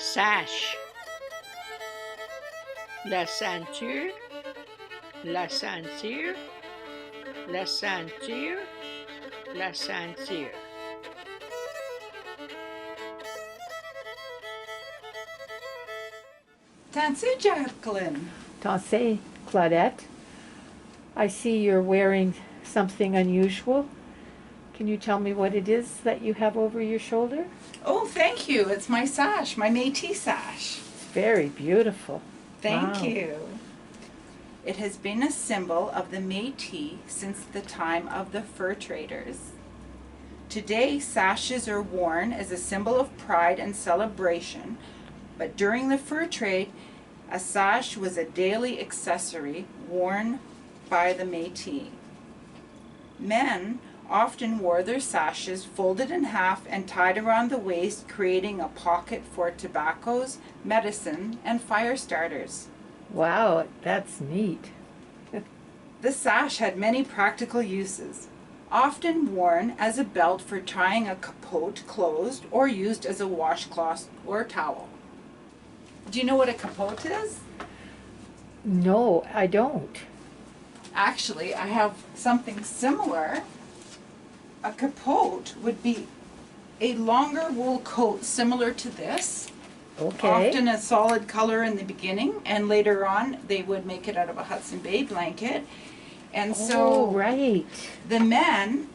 Sash. La ceinture, la ceinture, la ceinture, la ceinture. Tansi Jacqueline. Tassé, Claudette. I see you're wearing something unusual. Can you tell me what it is that you have over your shoulder? Oh, thank you. It's my sash, my Métis sash. It's very beautiful. Thank Wow. you. It has been a symbol of the Métis since the time of the fur traders. Today, sashes are worn as a symbol of pride and celebration, but during the fur trade, a sash was a daily accessory worn by the Métis. Men often wore their sashes folded in half and tied around the waist, creating a pocket for tobaccos, medicine, and fire starters. Wow, that's neat. The sash had many practical uses, often worn as a belt for tying a capote closed or used as a washcloth or towel. Do you know what a capote is? No, I don't. Actually, I have something similar. A capote would be a longer wool coat similar to this. Okay. Often a solid color in the beginning, and later on they would make it out of a Hudson Bay blanket. And so right. the men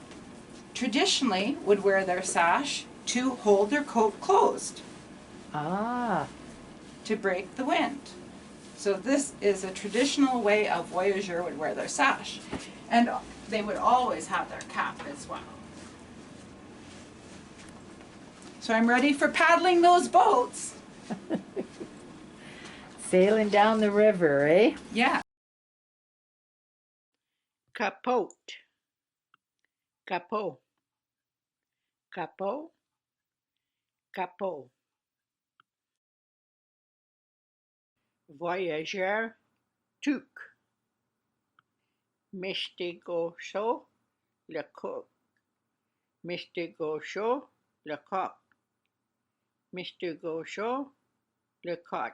traditionally would wear their sash to hold their coat closed Ah, to break the wind. So this is a traditional way a voyageur would wear their sash. And they would always have their cap as well. So I'm ready for paddling those boats. sailing down the river, eh? Yeah. Capote. Capot. Capot. Capot. Voyageur. Tuque. Mr. Gaucho. Le coq. Mr. Gaucho. Le coq. Mr. Gaucho. Le coq.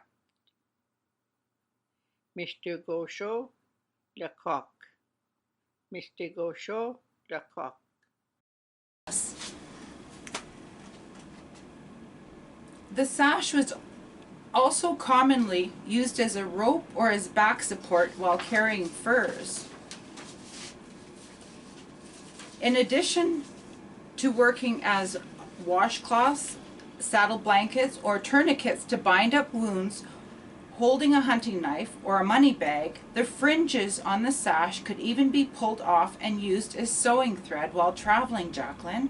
Mr. Gaucho. Le coq. Mr. Gaucho. Le coq. The sash was also commonly used as a rope or as back support while carrying furs. In addition to working as washcloths, saddle blankets, or tourniquets to bind up wounds, holding a hunting knife or a money bag, the fringes on the sash could even be pulled off and used as sewing thread while traveling, Jacqueline.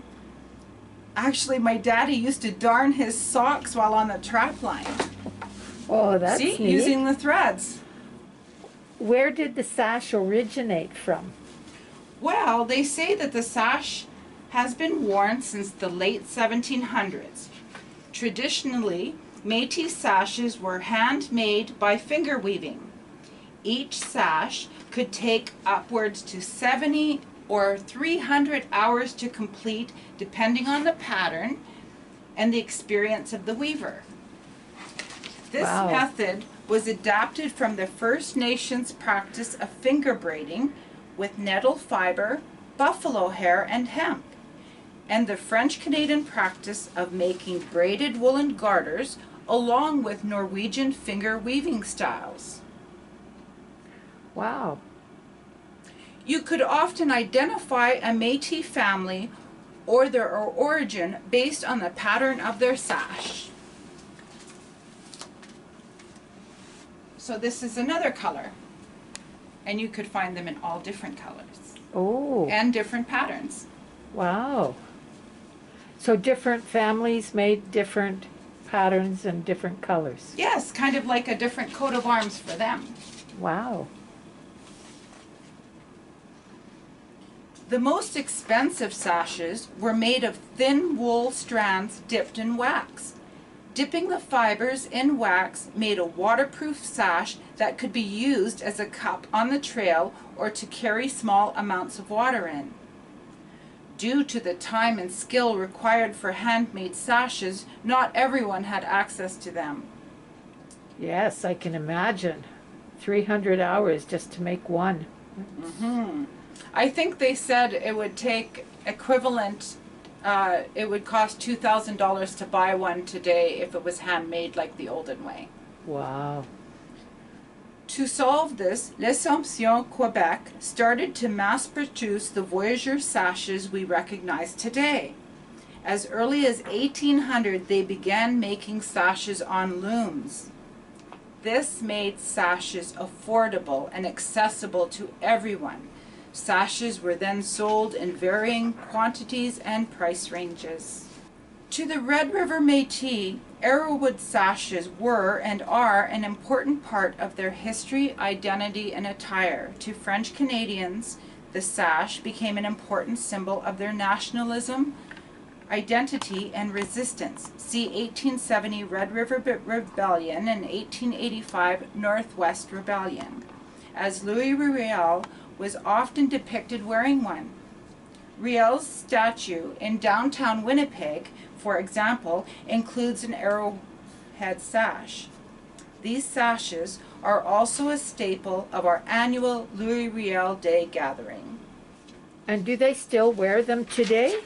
Actually, my daddy used to darn his socks while on the trap line. Oh, that's See, neat. using the threads. Where did the sash originate from? Well, they say that the sash has been worn since the late 1700s. Traditionally, Métis sashes were handmade by finger weaving. Each sash could take upwards to 70 or 300 hours to complete, depending on the pattern and the experience of the weaver. This Wow. method was adapted from the First Nations practice of finger braiding with nettle fiber, buffalo hair, and hemp, and the French-Canadian practice of making braided woolen garters along with Norwegian finger weaving styles. Wow. You could often identify a Métis family or their origin based on the pattern of their sash. So this is another color, and you could find them in all different colors Oh, and different patterns. wow. So different families made different patterns and different colors. Yes, kind of like a different coat of arms for them. Wow. The most expensive sashes were made of thin wool strands dipped in wax. Dipping the fibers in wax made a waterproof sash that could be used as a cup on the trail or to carry small amounts of water in. Due to the time and skill required for handmade sashes, not everyone had access to them. Yes, I can imagine. 300 hours just to make one. I think they said it would take equivalent, it would cost $2,000 to buy one today if it was handmade like the olden way. Wow. To solve this, l'Assomption Quebec started to mass produce the voyageur sashes we recognize today. As early as 1800, they began making sashes on looms. This made sashes affordable and accessible to everyone. Sashes were then sold in varying quantities and price ranges. To the Red River Métis, arrowwood sashes were and are an important part of their history, identity, and attire. To French Canadians, the sash became an important symbol of their nationalism, identity, and resistance. See 1870 Red River Rebellion and 1885 Northwest Rebellion, as Louis Riel was often depicted wearing one. Riel's statue in downtown Winnipeg, for example, includes an arrowhead sash. These sashes are also a staple of our annual Louis Riel Day gathering. And do they still wear them today?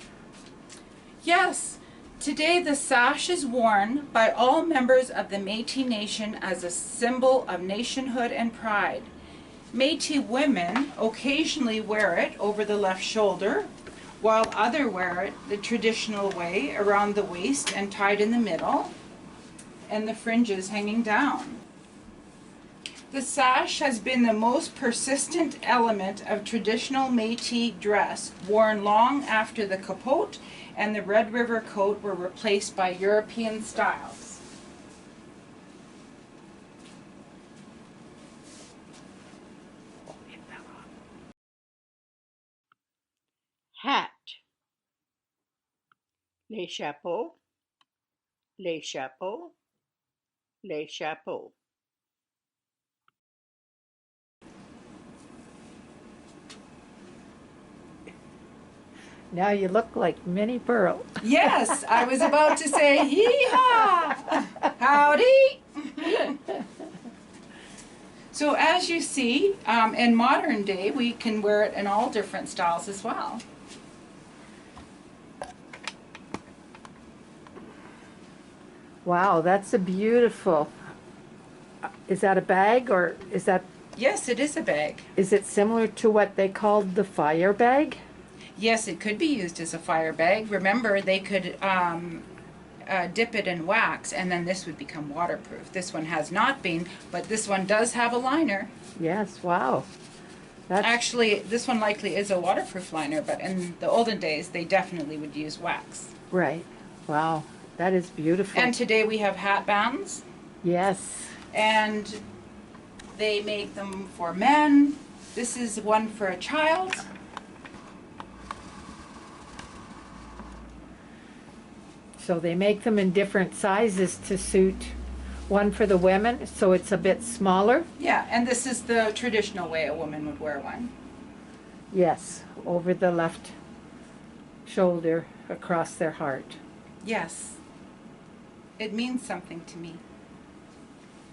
Yes, today the sash is worn by all members of the Métis Nation as a symbol of nationhood and pride. Métis women occasionally wear it over the left shoulder, while others wear it the traditional way, around the waist and tied in the middle, and the fringes hanging down. The sash has been the most persistent element of traditional Métis dress, worn long after the capote and the Red River coat were replaced by European styles. Hat. Les chapeaux, les chapeaux, les chapeaux. Now you look like Minnie Pearl. Yes, I was about to say, hee-haw! Howdy! So as you see, in modern day, we can wear it in all different styles as well. Wow, that's a beautiful. Is that a bag or is that? Yes, it is a bag. Is it similar to what they called the fire bag? Yes, it could be used as a fire bag. Remember, they could dip it in wax, and then this would become waterproof. This one has not been, but this one does have a liner. Yes, wow. That's, Actually, this one likely is a waterproof liner, but in the olden days, they definitely would use wax. right. Wow, that is beautiful. And today we have hat bands, yes. and they make them for men. This is one for a child. So they make them in different sizes to suit one for the women, so it's a bit smaller. Yeah, and this is the traditional way a woman would wear one. Yes, over the left shoulder across their heart. Yes. It means something to me.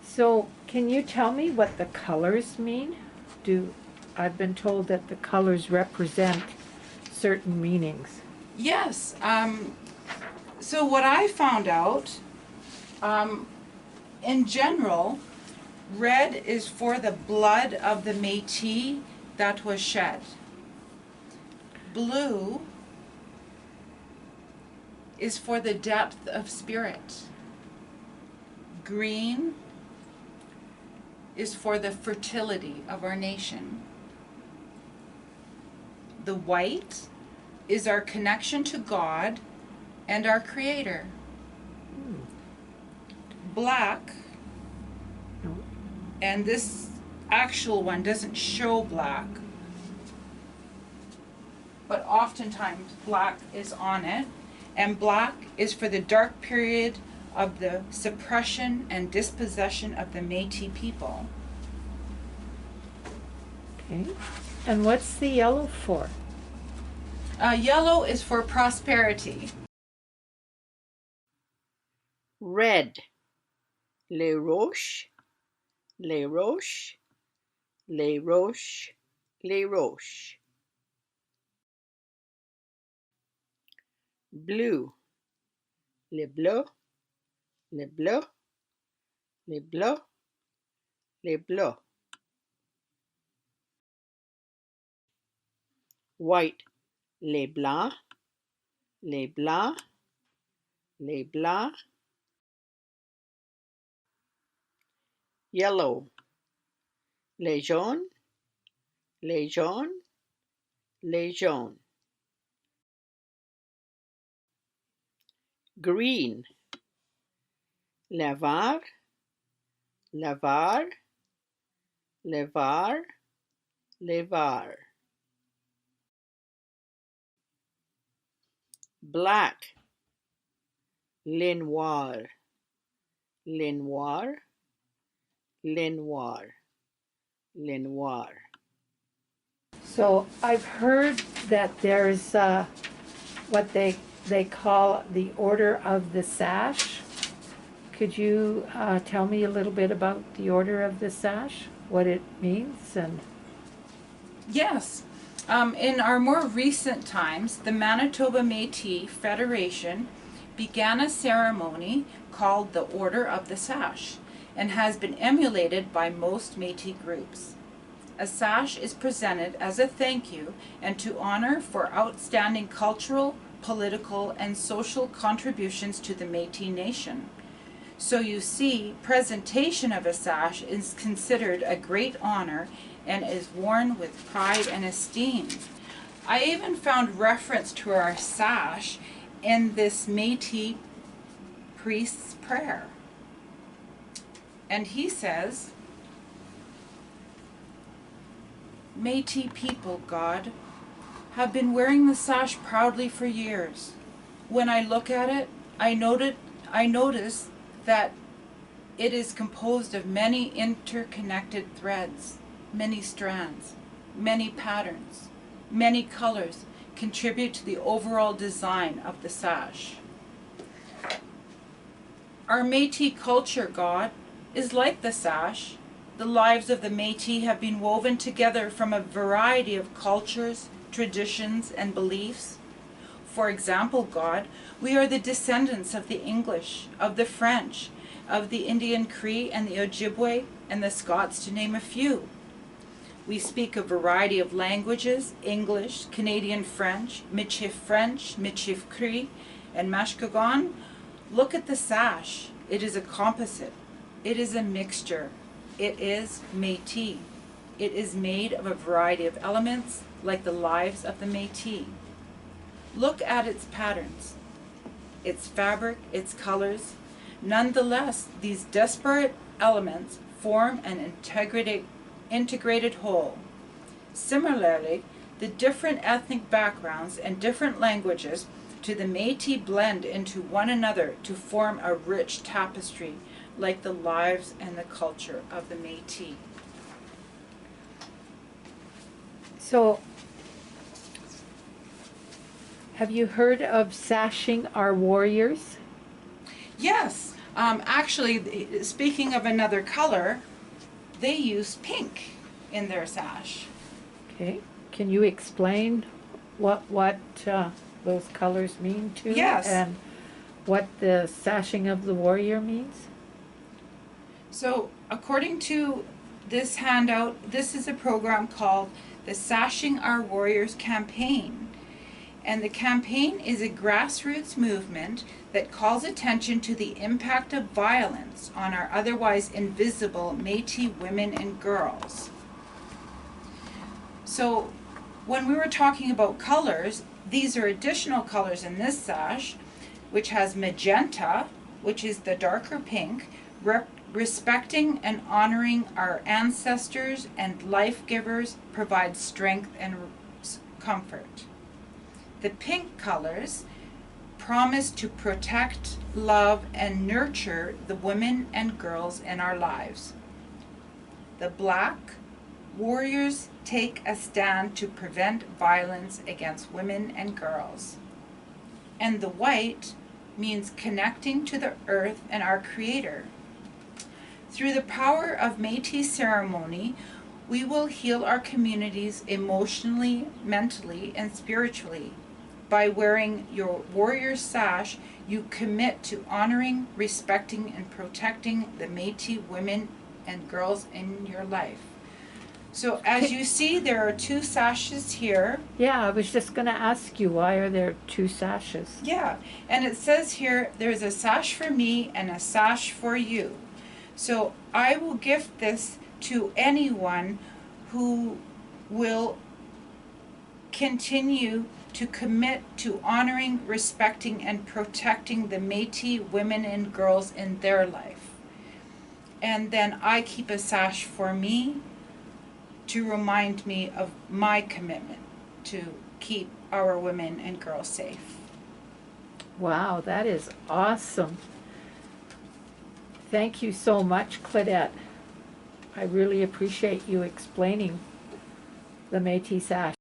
So can you tell me what the colors mean? I've been told that the colors represent certain meanings. Yes. So what I found out, in general, red is for the blood of the Métis that was shed. Blue is for the depth of spirit. Green is for the fertility of our nation. The white is our connection to God and our Creator. Black, and this actual one doesn't show black, but oftentimes black is on it, and black is for the dark period of the suppression and dispossession of the Métis people. Okay. And what's the yellow for? Yellow is for prosperity. Red. Les roches, les roches, les roches, les roches. Blue. Les bleus, les bleus, les bleus, les bleus. White. Les blancs, les blancs, les blancs. Yellow. Les jaunes, les jaunes, les jaunes. Green. Le vert, le vert, le vert, le vert. Black. Les noirs, les noirs, les noirs, les noirs. So I've heard that there's what they call the Order of the Sash. Could you tell me a little bit about the Order of the Sash, what it means, and Yes. In our more recent times, the Manitoba Métis Federation began a ceremony called the Order of the Sash and has been emulated by most Métis groups. A sash is presented as a thank you and to honor for outstanding cultural, political, and social contributions to the Métis Nation. So you see, presentation of a sash is considered a great honor and is worn with pride and esteem. I even found reference to our sash in this Métis priest's prayer. And he says, Métis people, God, have been wearing the sash proudly for years. When I look at it, I notice that it is composed of many interconnected threads, many strands, many patterns, many colors contribute to the overall design of the sash. Our Métis culture, God, is like the sash. The lives of the Métis have been woven together from a variety of cultures, traditions, and beliefs. For example, God, we are the descendants of the English, of the French, of the Indian Cree and the Ojibwe and the Scots, to name a few. We speak a variety of languages: English, Canadian French, Michif Cree, and Mashkogon. Look at the sash. It is a composite. It is a mixture. It is Métis. It is made of a variety of elements, like the lives of the Métis. Look at its patterns, its fabric, its colors. Nonetheless, these disparate elements form an integrated whole. Similarly, the different ethnic backgrounds and different languages to the Métis blend into one another to form a rich tapestry, like the lives and the culture of the Métis. so have you heard of sashing our warriors? Yes, actually, speaking of another color, they use pink in their sash. Okay, can you explain what those colors mean to Yes. and what the sashing of the warrior means? So, according to this handout, this is a program called the Sashing Our Warriors campaign. And the campaign is a grassroots movement that calls attention to the impact of violence on our otherwise invisible Métis women and girls. So, when we were talking about colors, these are additional colors in this sash, which has magenta, which is the darker pink, respecting and honoring our ancestors and life givers provides strength and comfort. The pink colors promise to protect, love, and nurture the women and girls in our lives. The black warriors take a stand to prevent violence against women and girls. And the white means connecting to the earth and our Creator. Through the power of Métis ceremony, we will heal our communities emotionally, mentally, and spiritually. By wearing your warrior sash, you commit to honoring, respecting, and protecting the Métis women and girls in your life. So as you see, there are 2 sashes here. Yeah, I was just gonna ask you, why are there 2 sashes? Yeah, and it says here, there's a sash for me and a sash for you. So I will gift this to anyone who will continue to commit to honoring, respecting, and protecting the Métis women and girls in their life. And then I keep a sash for me to remind me of my commitment to keep our women and girls safe. Wow, that is awesome. Thank you so much, Claudette. I really appreciate you explaining the Métis Sash.